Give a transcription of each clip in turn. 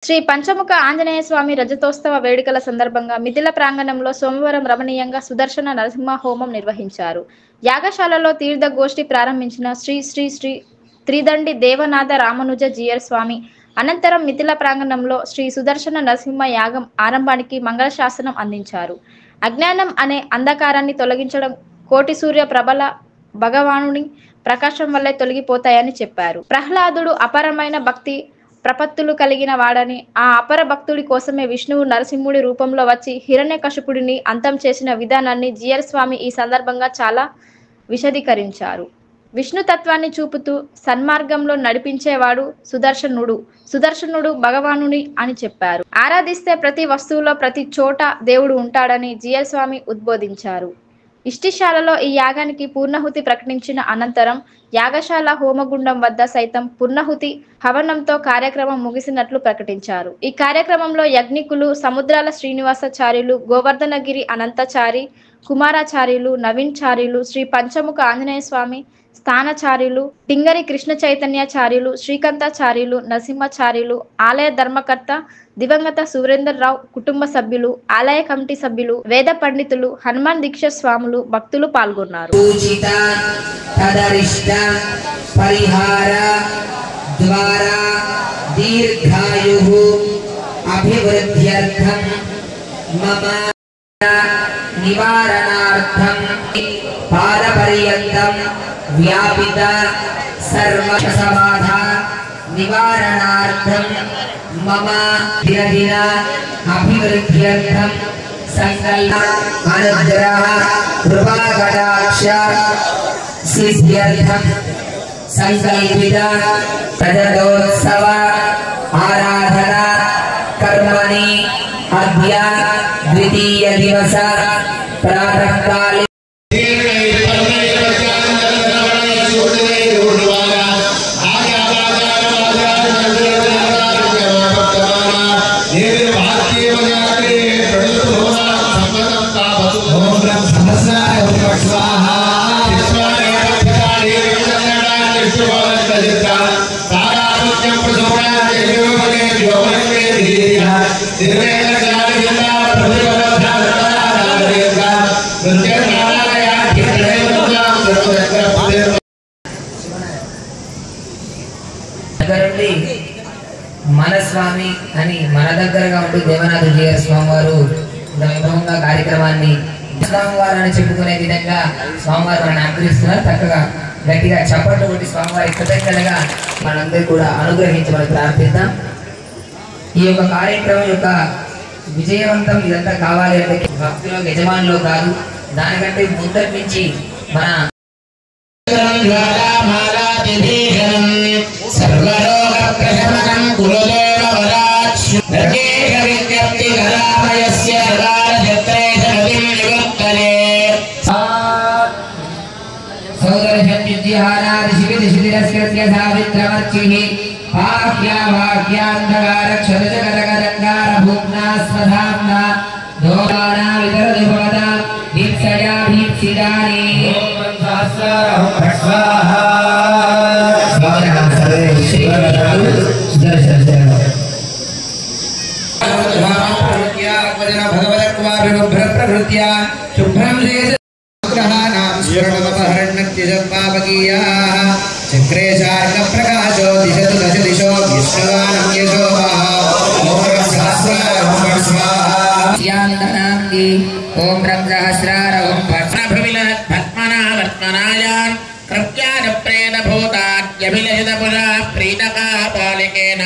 శ్రీ పంచముఖ ఆంజనేయ స్వామి రజతోత్సవ వేడుకల సందర్భంగా మిథిల ప్రాంగణంలో సోమవారం రమణీయంగా సుదర్శన నరసింహ హోమం నిర్వహించారు. యాగశాలలో తీర్థ గోష్ఠి ప్రారంభించిన శ్రీ శ్రీ శ్రీ త్రిదండి దేవనాథ రామానుజ జీయర్ స్వామి అనంతరం మిథిల ప్రాంగణంలో శ్రీ సుదర్శన నరసింహ యాగం ఆరంభానికి మంగళశాసనం అందించారు. అజ్ఞానం అనే అంధకారాన్ని తొలగించడం కోటి సూర్య ప్రభల భగవానుని ప్రకాశం వల్లే తొలగిపోతాయని చెప్పారు. ప్రహ్లాదుడు అపరమైన భక్తి ప్రపత్తులు కలిగిన వాడని, ఆ అపర భక్తుడి కోసమే విష్ణువు నరసింహుడి రూపంలో వచ్చి హిరణ్యకశిపుడిని అంతం చేసిన విధానాన్ని జీయర్ స్వామి ఈ సందర్భంగా చాలా విశదీకరించారు. విష్ణు తత్వాన్ని చూపుతూ సన్మార్గంలో నడిపించేవాడు సుదర్శనుడు భగవానుని అని చెప్పారు. ఆరాధిస్తే ప్రతి వస్తువులో ప్రతి చోట దేవుడు ఉంటాడని జీయర్ స్వామి ఉద్బోధించారు. ఇష్టిశాలలో ఈ యాగానికి పూర్ణహుతి ప్రకటించిన అనంతరం యాగశాల హోమగుండం వద్ద సైతం పూర్ణహుతి హవనంతో కార్యక్రమం ముగిసినట్లు ప్రకటించారు. ఈ కార్యక్రమంలో యజ్ఞికులు సముద్రాల శ్రీనివాసాచార్యులు, గోవర్ధనగిరి అనంతచారి కుమారాచార్యులు, నవీన్చార్యులు, శ్రీ పంచముఖ ఆంజనేయ స్వామి స్థానచార్యులు, టింగరి కృష్ణ చైతన్యాచార్యులు, శ్రీకంఠాచార్యులు, నరసింహాచార్యులు, ఆలయ ధర్మకర్త దివంగత సురేందర్రావు కుటుంబ సభ్యులు, ఆలయ కమిటీ సభ్యులు, వేద పండితులు, హనుమాన్ దీక్ష స్వాములు, భక్తులు పాల్గొన్నారు. నివారణార్థం పాదపర్యంతం వ్యాపిత సర్వసమాధ నివారణార్థం మమ దినదిన అభివృద్ధ్యర్థం సంకల్ప అనుగ్రహ కృపాకటాక్ష సిద్ధ్యర్థం సంకల్పిత రజతోత్సవ ఆరాధన కర్మణి అద్య ద్వితీయ దివస ప్రాతఃకాలే మన స్వామి అని మన దగ్గరగా ఉంటూ దేవనాథ జీయర్ స్వామి వారు వైభవంగా కార్యక్రమాన్ని స్వామివారు అని చెప్పుకునే విధంగా స్వామివారు మనల్ని అనుగ్రహిస్తున్నారు. చక్కగా గట్టిగా చప్పట్లు కొట్టి స్వామివారి కృతజ్ఞతగా మనందరూ కూడా అనుగ్రహించమని ప్రార్థిద్దాం. ఈ యొక్క కార్యక్రమం యొక్క విజయవంతం ఇదంతా కావాలి అంటే భక్తులు యజమానులు కాదు, దానికంటే ముందటి నుంచి మన ఓం సహస్రార ఓం పద్మనాభనాయ ప్రఖ్యాత ప్రేత భూతాద్యభిలషిత పురా ప్రీతకాపాలికేన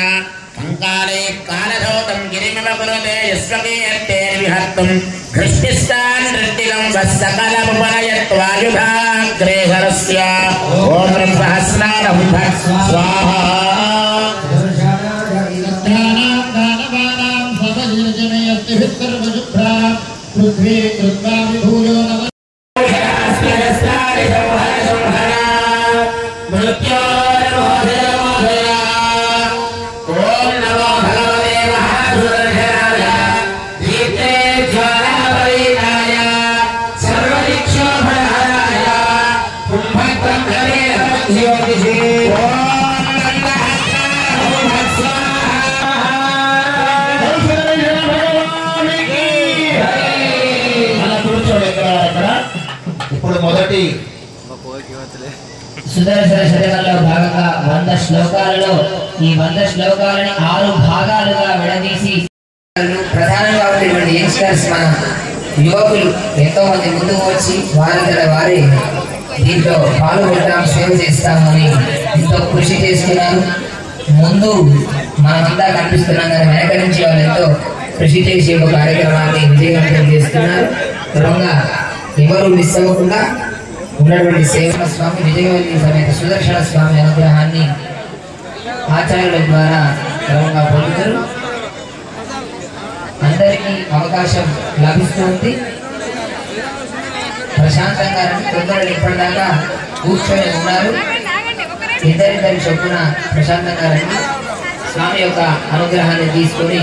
కంకాలే కాలధౌతం గిరిమమ కురుతే యస్వకీయర్తే విహర్తుం దృష్టిస్తాన్ దృష్టిలం వస్సకలముపనయత్వాయుధాగ్రే సరస్య ఓం సహస్రారం స్వాహా పృథ్వీ కృత్వా విభూయో నమ అయినటువంటి సుదర్శన శతకంలో భాగంగా 100 శ్లోకాలలో ఈ 100 శ్లోకాలని 6 భాగాలుగా విడదీసి ప్రధానంగా ఉండేటువంటి యంగ్స్టర్స్ మన యువకులు ఎంతో మంది ముందుకు వచ్చి వారి దీంట్లో పాల్గొంటాం సేవ చేస్తామని ఎంతో కృషి చేస్తున్నారు. ముందు మనమంతా కనిపిస్తున్నాం కానీ వెనక నుంచి వాళ్ళు ఎంతో కృషి చేసి ఒక కార్యక్రమాన్ని విజయవంతం చేస్తున్నారు. క్రమంగా ఎవరు మిస్ అవ్వకుండా ఉన్నటువంటి సేవన స్వామి విజయవల్లి సమేత సుదర్శన స్వామి అనుగ్రహాన్ని ఆచార్యుల ద్వారా క్రమంగా పొందుతారు. అందరికీ అవకాశం లభిస్తుంది. ప్రశాంతంగా తొందరగా ఇప్పటిదాకా కూర్చొని ఉన్నారు. ఇద్దరిద్దరి చొప్పున ప్రశాంతంగా రండి. స్వామి యొక్క అనుగ్రహాన్ని తీసుకొని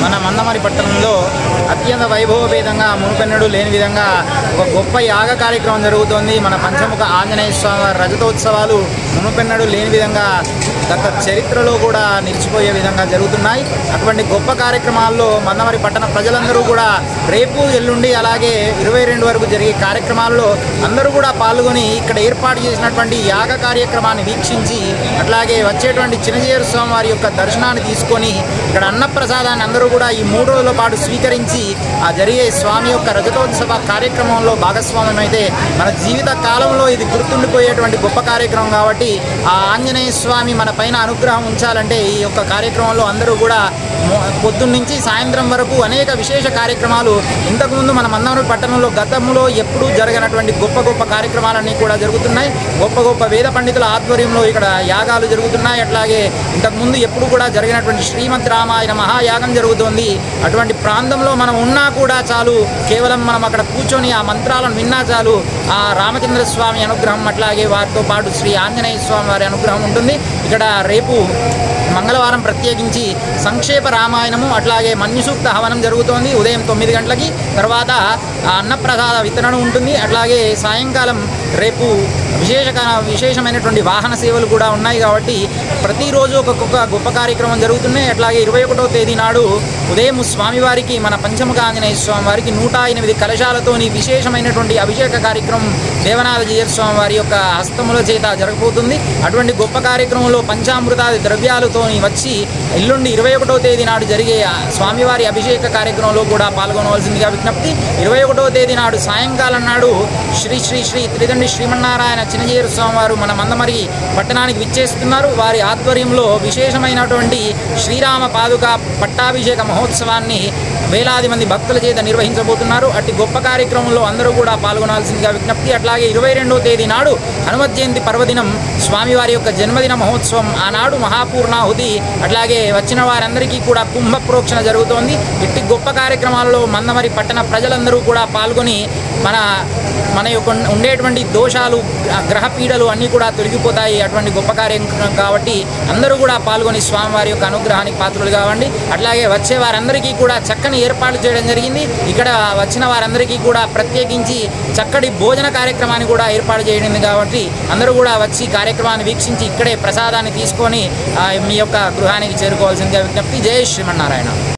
మన మందమరి పట్టణంలో అత్యంత వైభవపేతంగా మునుపెన్నడూ లేని విధంగా ఒక గొప్ప యాగ కార్యక్రమం జరుగుతోంది. మన పంచముఖ ఆంజనేయ స్వామి రజతోత్సవాలు మునుపెన్నడూ లేని విధంగా గత చరిత్రలో కూడా నిలిచిపోయే విధంగా జరుగుతున్నాయి. అటువంటి గొప్ప కార్యక్రమాల్లో మందమరి పట్టణ ప్రజలందరూ కూడా రేపు ఎల్లుండి అలాగే 22 వరకు జరిగే కార్యక్రమాల్లో అందరూ కూడా పాల్గొని ఇక్కడ ఏర్పాటు చేసినటువంటి యాగ కార్యక్రమాన్ని వీక్షించి అట్లాగే వచ్చేటువంటి చిన్నజీయర్ స్వామి వారి యొక్క దర్శనాన్ని తీసుకొని ఇక్కడ అన్నప్రసాదాన్ని అందరూ కూడా ఈ 3 రోజుల పాటు స్వీకరించి ఆ జరిగే స్వామి యొక్క రజతోత్సవ కార్యక్రమంలో భాగస్వామ్యం అయితే మన జీవిత కాలంలో ఇది గుర్తుండిపోయేటువంటి గొప్ప కార్యక్రమం కాబట్టి ఆ ఆంజనేయ స్వామి మన పైన అనుగ్రహం ఉంచాలంటే ఈ యొక్క కార్యక్రమంలో అందరూ కూడా పొద్దున్న నుంచి సాయంత్రం వరకు అనేక విశేష కార్యక్రమాలు ఇంతకుముందు మన మందమరి పట్టణంలో గతంలో ఎప్పుడూ జరగనటువంటి గొప్ప గొప్ప కార్యక్రమాలన్నీ కూడా జరుగుతున్నాయి. గొప్ప గొప్ప వేద పండితుల ఆధ్వర్యంలో ఇక్కడ యాగాలు జరుగుతున్నాయి. అట్లాగే ఇంతకుముందు ఎప్పుడు కూడా జరిగినటువంటి శ్రీమద్ రామాయణ మహాయాగం జరుగుతోంది. అటువంటి ప్రాంతంలో మనం ఉన్నా కూడా చాలు, కేవలం మనం అక్కడ కూర్చొని ఆ మంత్రాలను విన్నా చాలు ఆ రామచంద్ర స్వామి అనుగ్రహం అట్లాగే వారితో పాటు శ్రీ ఆంజనేయ స్వామి వారి అనుగ్రహం ఉంటుంది. ఇక్కడ రేపు మంగళవారం ప్రత్యేకించి సంక్షేప రామాయణము అట్లాగే మన్యుసూక్త హవనం జరుగుతోంది ఉదయం 9 గంటలకి. తర్వాత అన్నప్రసాద వితరణ ఉంటుంది. అట్లాగే సాయంకాలం రేపు విశేషమైనటువంటి వాహన సేవలు కూడా ఉన్నాయి కాబట్టి ప్రతిరోజు ఒక్కొక్క గొప్ప కార్యక్రమం జరుగుతున్నాయి. అట్లాగే 21వ తేదీ నాడు ఉదయం స్వామివారికి మన పంచముఖ ఆంజనేయ స్వామి వారికి 108 కలశాలతోని విశేషమైనటువంటి అభిషేక కార్యక్రమం దేవనాథ జీయర్ స్వామి వారి యొక్క హస్తముల చేత జరగబోతుంది. అటువంటి గొప్ప కార్యక్రమంలో పంచామృతాది ద్రవ్యాలతోని వచ్చి ఎల్లుండి 21వ తేదీ నాడు జరిగే స్వామివారి అభిషేక కార్యక్రమంలో కూడా పాల్గొనవలసిందిగా విజ్ఞప్తి. 21వ తేదీ నాడు సాయంకాలం నాడు శ్రీ శ్రీ శ్రీ త్రిదండి శ్రీమన్నారాయణ చిన్నజీయర్ స్వామి వారు మన మందమరి పట్టణానికి విచ్చేస్తున్నారు. వారి ఆధ్వర్యంలో విశేషమైనటువంటి శ్రీరామ పాదుక పట్టాభిషేక మహోత్సవాన్ని వేలాది మంది భక్తుల చేత నిర్వహించబోతున్నారు. అట్టి గొప్ప కార్యక్రమంలో అందరూ కూడా పాల్గొనాల్సిందిగా విజ్ఞప్తి. అట్లాగే 22వ తేదీ నాడు హనుమత్ జయంతి పర్వదినం స్వామివారి యొక్క జన్మదిన మహోత్సవం. ఆనాడు మహాపూర్ణాహుతి అట్లాగే వచ్చిన వారందరికీ కూడా కుంభ ప్రోక్షణ జరుగుతోంది. ఇట్టి గొప్ప కార్యక్రమాలలో మందమరి పట్టణ ప్రజలందరూ కూడా పాల్గొని మన యొక్క ఉండేటువంటి దోషాలు గ్రహ పీడలు అన్నీ కూడా తొలగిపోతాయి. అటువంటి గొప్ప కార్యక్రమం కాబట్టి అందరూ కూడా పాల్గొని స్వామివారి యొక్క అనుగ్రహానికి పాత్రలు కావండి. అట్లాగే వచ్చే వారందరికీ కూడా చక్కని ఏర్పాట్లు చేయడం జరిగింది. ఇక్కడ వచ్చిన వారందరికీ కూడా ప్రత్యేకించి చక్కటి భోజన కార్యక్రమాన్ని కూడా ఏర్పాటు చేయడం కాబట్టి అందరూ కూడా వచ్చి కార్యక్రమాన్ని వీక్షించి ఇక్కడే ప్రసాదాన్ని తీసుకొని మీ యొక్క గృహానికి చేరుకోవాల్సిందిగా విజ్ఞప్తి. జై శ్రీమన్నారాయణ.